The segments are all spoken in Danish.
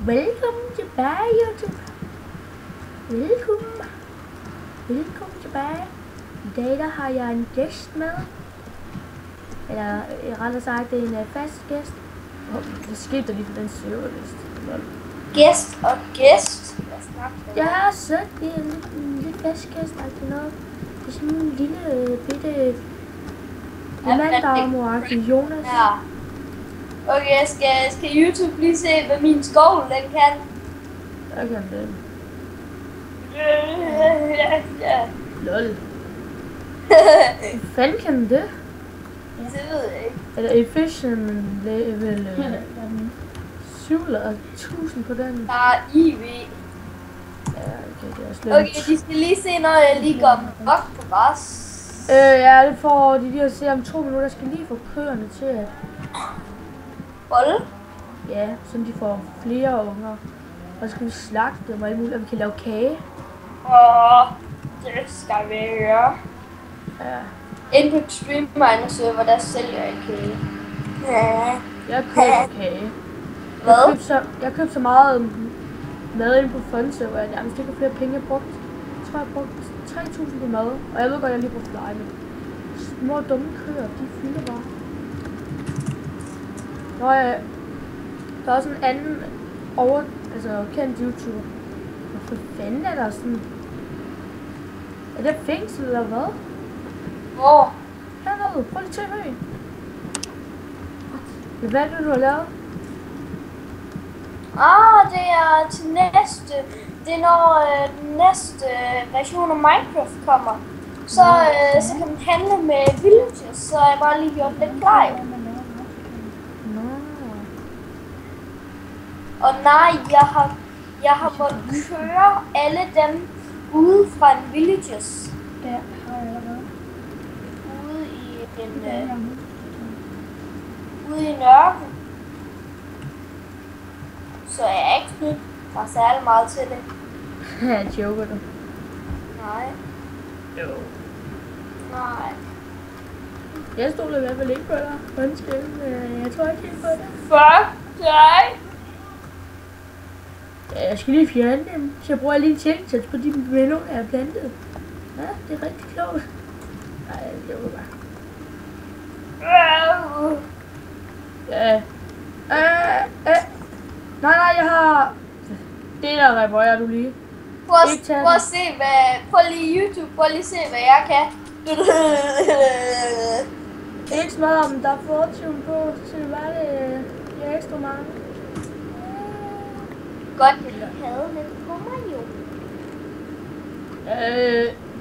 Velkommen tilbage, YouTube. Velkommen tilbage. I dag der har jeg en gæst med. Eller rettere sagt, det er en fast gæst. Hvad skete der lige på den serverliste? Gæst og gæst. Jeg har set det er en lidt fast gæst, altså noget. Det er sådan en lille bitte mandagmor-agtig Jonas. Ja. Okay, skal YouTube lige se, hvad min skovl den kan? Der kan den. Ja. Lol. Hvad fanden kan den det? Det ved jeg ikke. Eller efficient level 7.000 på den. Der er IV. Ja, okay, det er slet Okay, de skal lige se, når jeg lige går nok på græs. Ja, det får de lige at se om 2 minutter. Jeg skal lige få køerne til at... Bolle? Ja, så de får flere unger. Og så skal vi slagte dem og alt muligt, og vi kan lave kage. Det skal vi gøre. Ja. Inde på Streamliner server, der sælger jeg kage. Jeg køber kage. Hvad? Jeg købte så meget mad inde på Funserver, at jeg nærmest ikke har flere penge brugt. Jeg tror, jeg har brugt 3.000 på mad. Og jeg ved godt, jeg lige brugt fly, men små dumme køer, de fylder bare. Nå ja, der er også en anden kendt YouTuber. Hvorfor fanden er der sådan... Er det fængsel eller hvad? Hvor? Hernede, prøv lige til højen. Hvad er det, du har lavet? Det er til næste. Det er når den næste version af Minecraft kommer. Så kan man handle med villages, så jeg bare lige gjort det klar. Og nej, jeg har måttet køre alle dem ude fra en villages. Ja, har jeg allerede. Ude i en ørken. Så jeg er ikke snydt mig særlig meget til det. Ja, joker du? Nej. Jo. Nej. Jeg stoler i hvert fald ikke på dig. Undskyld, jeg tror ikke helt på det. Fuck dig! Ja, jeg skal lige fjerne dem, så jeg bruger lige en intelligence på de meloner, jeg har plantet. Ja, det er rigtig klogt. Nej, det var bare. Ja. Nej, jeg har... Det der reparerer du lige. Prøv at se, prøv lige YouTube, prøv lige se, hvad jeg kan. Ikke smadre om der er fortune på, så det var det ekstra mange. Godt, at du havde lidt på mig jo.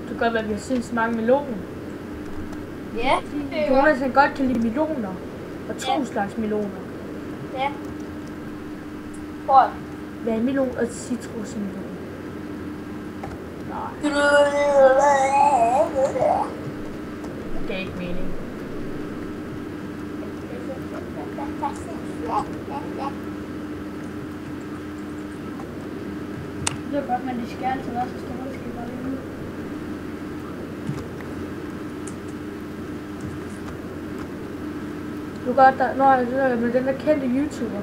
Det kan godt være, at vi har sindssygt mange meloner. Ja, det er jo. Jonas kan godt kan lide meloner. Og 2 slags meloner. Ja. Prøv. Vandmelon og citrusmelon. Nej, det er ikke mening. Det er godt, men de skal altid være så store, det skal bare lige ud. Du kan godt, med den der kendte YouTuber.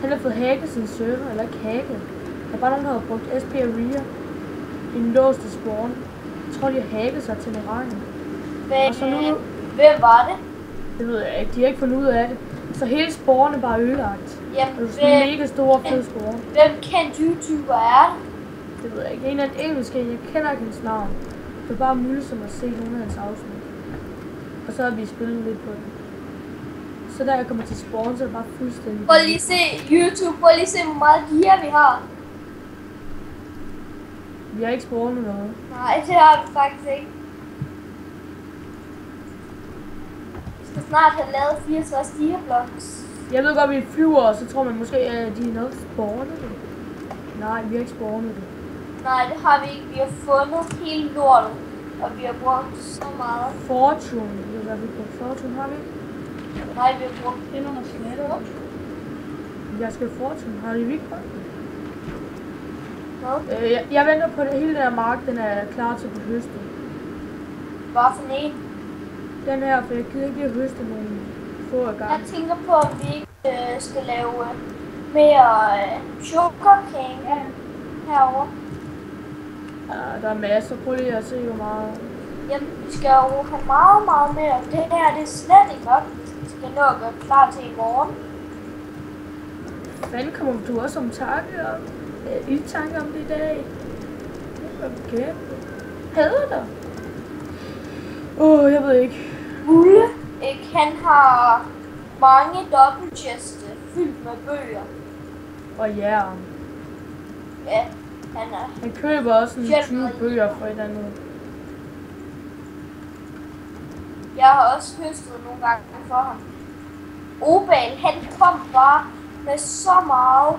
Han har fået hacket sin server, eller ikke hacket. Der er bare nogen, der har brugt SP Aria i den låste spawn. Jeg tror, de har hacket sig til Mirani. Og så nu... Hvem var det? Det ved jeg ikke, de har ikke fundet ud af det. Så hele spawnen er bare ødelagt. Jamen, det er sådan en mega stor fed spawn. Hvem kendt YouTuber er det? Det ved jeg ikke. En af den engelske, jeg kender ikke hans navn. Det er bare muligt som at se nogle af hans afsnit. Og så har vi spillet lidt på den. Så da jeg kommer til spawn, så er det bare fuldstændig... Prøv lige se YouTube, prøv lige se hvor meget gear vi har. Vi har ikke spawnet noget. Nej, det har vi faktisk ikke. Vi skal snart have lavet 64 gearblocks. Jeg ved godt, vi flyver, og så tror man måske, at de er noget spawnet. Nej, vi har ikke spawnet det. Nej, det har vi ikke. Vi har fundet hele lortet. Og vi har brugt så meget. Fortune. Det er vi på Fortune, har vi ikke? Nej, vi har brugt Det er nogle sletter. Jeg skal Fortune. Har vi ikke brugt det? Hvad? Jeg venter på det. Hele den her mark, den er klar til at blive høstet. Hvad for en? Den her, for jeg gider ikke at høste nogle få af gangen. Jeg tænker på, at vi ikke skal lave mere sugarcane herovre. Ja, der er masser. Prøv lige at se, hvor meget. Jamen, vi skal jo have meget, meget mere. Det her, det er slet ikke nok. Vi skal nå at gøre klar til i morgen. Hvordan kommer du også om i tanke om det i dag? Okay. Hader dig. Jeg ved ikke. Ulle, ikke? Han har mange dobbeltcheste fyldt med bøger. Og ja, Ja, han køber også en 20 bøger for et eller andet. Jeg har også høstet nogle gange for ham. Obal, han kom bare med så meget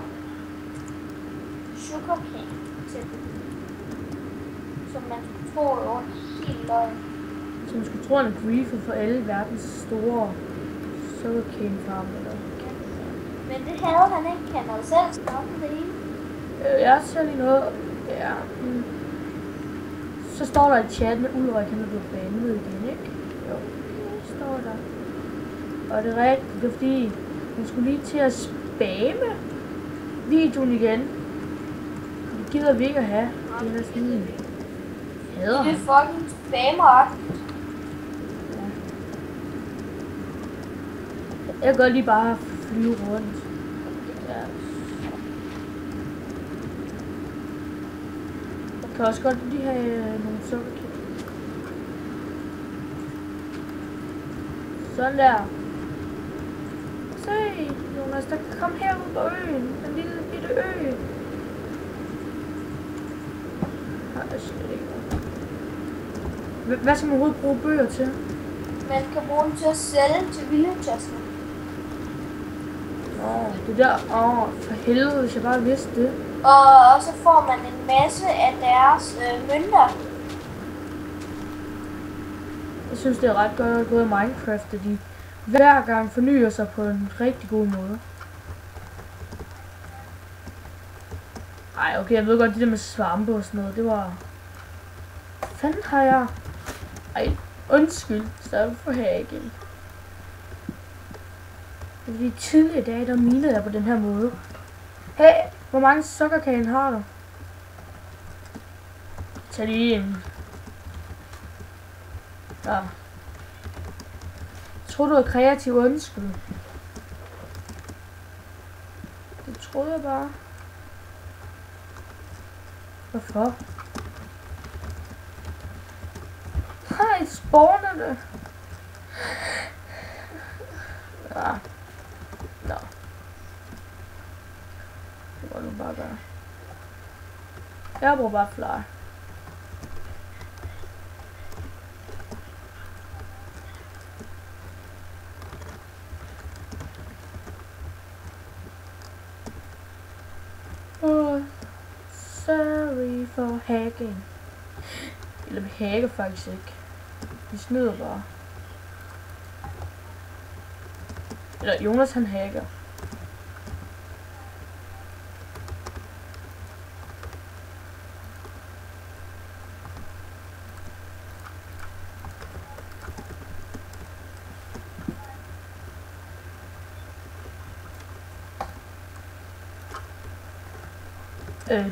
sugarcane til dem. Som man skulle tro var helt løgn. Så man skulle tro, han er briefet for alle verdens store sugarcane farm eller. Men det havde han ikke. Han havde selv skaffet det hele. Jeg ser lige noget. Ja. Så står der i chatten, at Ulrik han er blevet banet igen, ikke? Jo, det står der. Og det er rigtigt, det er fordi, hun skulle lige til at spamme videoen igen. Det gider vi ikke at have. Det er sådan hader Det er han. fucking spammer. Jeg kan godt lige bare flyve rundt. Ja. Jeg kan også godt lige have nogle sukkerkæder. Sådan der. Se, Jonas, der kan komme herud på øen. Den lille bitte ø. Nej, det er slet ikke noget. Hvad skal man overhovedet bruge bøger til? Man kan bruge dem til at sælge til villagersne. Det der. For helvede, hvis jeg bare vidste det. Og så får man en masse af deres mønter. Jeg synes, det er ret godt gået i Minecraft, at de hver gang fornyer sig på en rigtig god måde. Ej, okay, jeg ved godt, det der med svampe og sådan noget, det var... Hvad fanden har jeg? Ej, undskyld, så for her igen. Fordi tidligere dage, der minede jeg på den her måde. Hey, hvor mange sukkerkane har du? Tag lige en. Ja. Jeg tror du er kreativ, undskyld. Det troede jeg bare. Hvorfor? Nej, spawner det. Ja. Nå. Det må du bare gøre. Jeg bruger bare fly. Sorry for hacking. Eller vi hacker faktisk ikke. Vi snyder bare. Eller Jonas han hacker.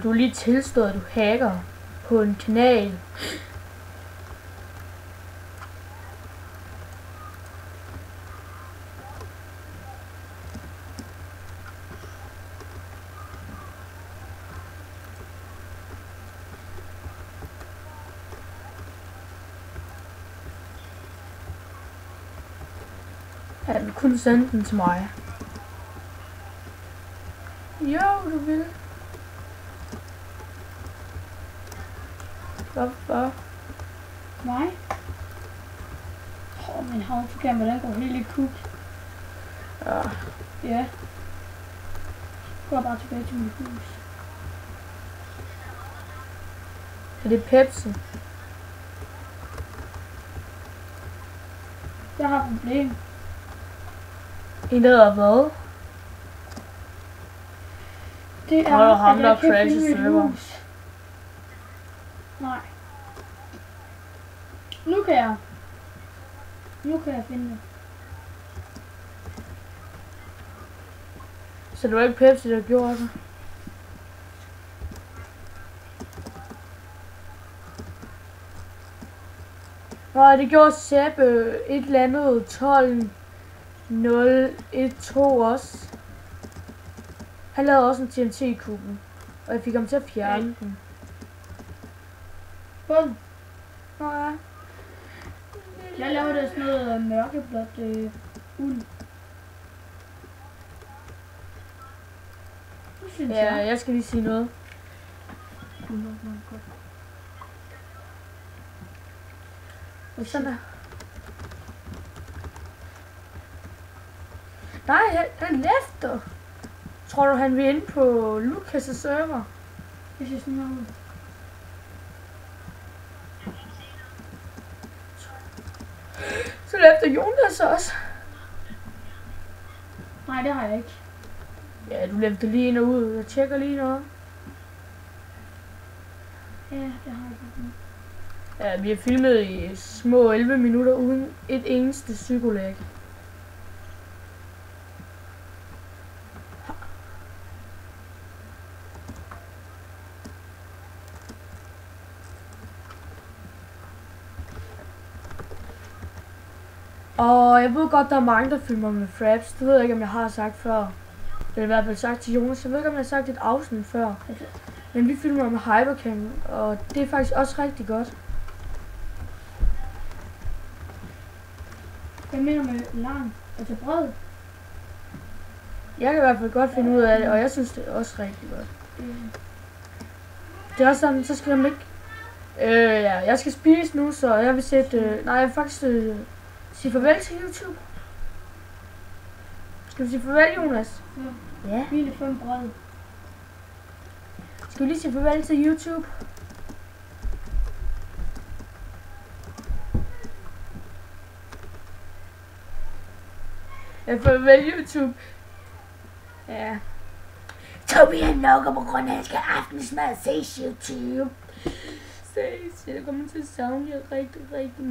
Du har lige tilstået, at du hacker på en kanal. Han vil kun sende den til mig. Jo, du vil. Hvorfor? Mig? Min havnforkammer, den går helt i kuk. Ja. Ja. Så går jeg bare tilbage til mit hus. Er det Pepsi? Jeg har et problem. En der hedder hvad? Det er, Holder ham, at der jeg kan crasher finde mit server. hus. Nej. Nu kan jeg. Nu kan jeg finde det. Så det var ikke Pepsi, der gjorde det. Nå, det gjorde Seppe et eller andet 12.012 også. Han lavede også en TNT-kugle, og jeg fik ham til at fjerne den. Bum. Nå ja. Jeg laver det sådan noget mørkeblåt uld. Det synes Ja, jeg skal lige sige noget. Sådan der. Nej, han lefter. Tror du, han vil ind på Lukas' server? Det ser sådan noget ud. Så lefter Jonas også. Nej, det har jeg ikke. Ja, du lefter lige ind og ud. Jeg tjekker lige noget. Ja, det har jeg ikke. Ja, vi har filmet i små 11 minutter uden et eneste psykolag. Og jeg ved godt, der er mange, der filmer med Fraps. Det ved jeg ikke, om jeg har sagt før. Det har i hvert fald sagt til Jonas. Jeg ved ikke, om jeg har sagt et afsnit før. Men vi filmer med Hypercam, og det er faktisk også rigtig godt. Jeg mener med lang, altså bred. Jeg kan i hvert fald godt finde ud af det, og jeg synes, det er også rigtig godt. Det er også sådan, så skal jeg ikke... ja, jeg skal spise nu, så jeg vil sætte... nej, jeg vil faktisk sige farvel til YouTube. Skal vi sige farvel, Jonas? Ja. Mine 5 brød. Skal vi lige sige farvel til YouTube? Ja, farvel YouTube. Ja. Tobi han lukker på grund af, at han skal aftensmad og ses YouTube. Ses, jeg kommer til at savne jer rigtig, rigtig meget.